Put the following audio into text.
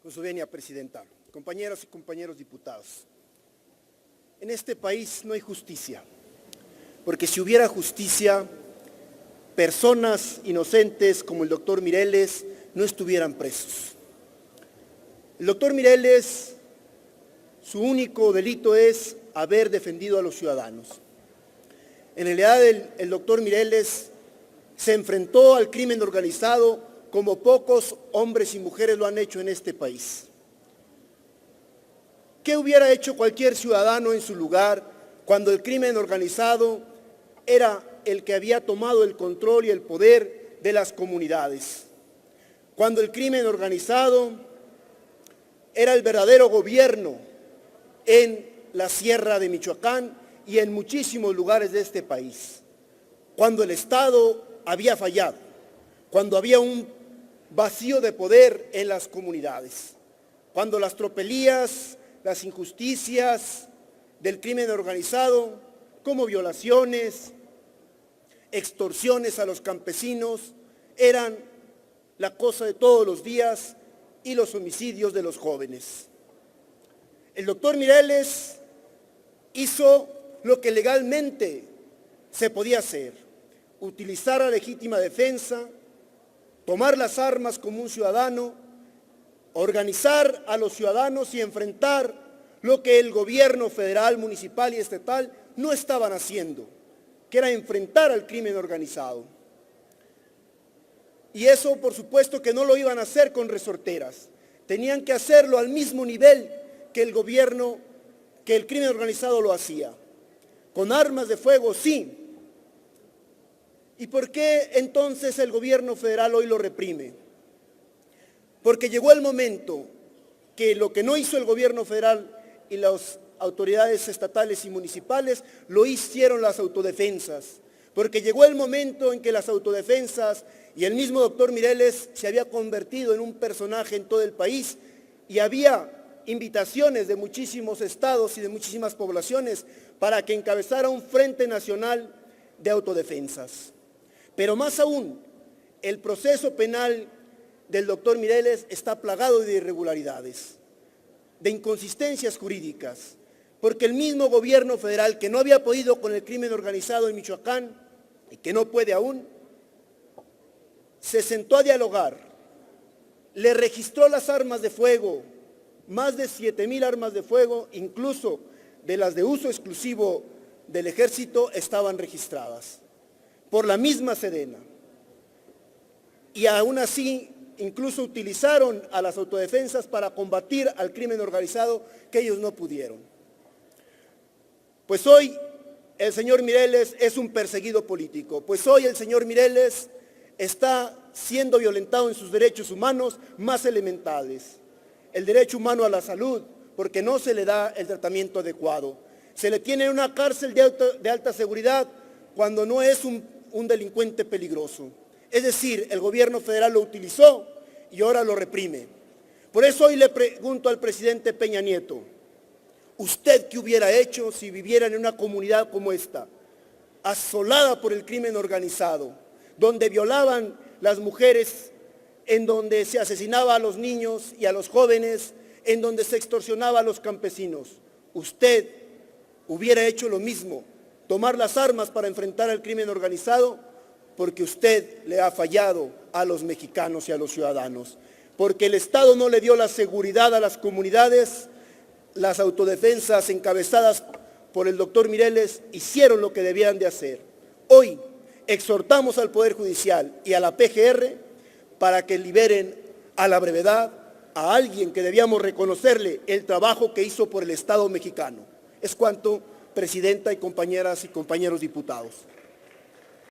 Con su venia, Presidenta, compañeras y compañeros diputados. En este país no hay justicia, porque si hubiera justicia, personas inocentes como el doctor Mireles no estuvieran presos. El doctor Mireles, su único delito es haber defendido a los ciudadanos. En realidad, el doctor Mireles se enfrentó al crimen organizado como pocos hombres y mujeres lo han hecho en este país. ¿Qué hubiera hecho cualquier ciudadano en su lugar cuando el crimen organizado era el que había tomado el control y el poder de las comunidades? Cuando el crimen organizado era el verdadero gobierno en la Sierra de Michoacán y en muchísimos lugares de este país. Cuando el Estado había fallado, cuando había un vacío de poder en las comunidades, cuando las tropelías, las injusticias del crimen organizado, como violaciones, extorsiones a los campesinos, eran la cosa de todos los días, y los homicidios de los jóvenes. El doctor Mireles hizo lo que legalmente se podía hacer: utilizar la legítima defensa, tomar las armas como un ciudadano, organizar a los ciudadanos y enfrentar lo que el gobierno federal, municipal y estatal no estaban haciendo, que era enfrentar al crimen organizado. Y eso, por supuesto, que no lo iban a hacer con resorteras. Tenían que hacerlo al mismo nivel que el gobierno, que el crimen organizado lo hacía. Con armas de fuego, sí. ¿Y por qué entonces el gobierno federal hoy lo reprime? Porque llegó el momento que lo que no hizo el gobierno federal y las autoridades estatales y municipales, lo hicieron las autodefensas. Porque llegó el momento en que las autodefensas y el mismo doctor Mireles se había convertido en un personaje en todo el país, y había invitaciones de muchísimos estados y de muchísimas poblaciones para que encabezara un Frente Nacional de Autodefensas. Pero más aún, el proceso penal del doctor Mireles está plagado de irregularidades, de inconsistencias jurídicas, porque el mismo gobierno federal, que no había podido con el crimen organizado en Michoacán y que no puede aún, se sentó a dialogar, le registró las armas de fuego, más de 7,000 armas de fuego, incluso de las de uso exclusivo del ejército, estaban registradas por la misma Sedena. Y aún así, incluso utilizaron a las autodefensas para combatir al crimen organizado, que ellos no pudieron. Pues hoy el señor Mireles es un perseguido político, pues hoy el señor Mireles está siendo violentado en sus derechos humanos más elementales. El derecho humano a la salud, porque no se le da el tratamiento adecuado. Se le tiene en una cárcel de alta seguridad cuando no es un delincuente peligroso. Es decir, el gobierno federal lo utilizó y ahora lo reprime. Por eso hoy le pregunto al presidente Peña Nieto: ¿usted qué hubiera hecho si viviera en una comunidad como esta, asolada por el crimen organizado, donde violaban las mujeres, en donde se asesinaba a los niños y a los jóvenes, en donde se extorsionaba a los campesinos? ¿Usted hubiera hecho lo mismo, tomar las armas para enfrentar al crimen organizado? Porque usted le ha fallado a los mexicanos y a los ciudadanos. Porque el Estado no le dio la seguridad a las comunidades. Las autodefensas encabezadas por el doctor Mireles hicieron lo que debían de hacer. Hoy exhortamos al Poder Judicial y a la PGR para que liberen a la brevedad a alguien que debíamos reconocerle el trabajo que hizo por el Estado mexicano. Es cuanto, Presidenta y compañeras y compañeros diputados.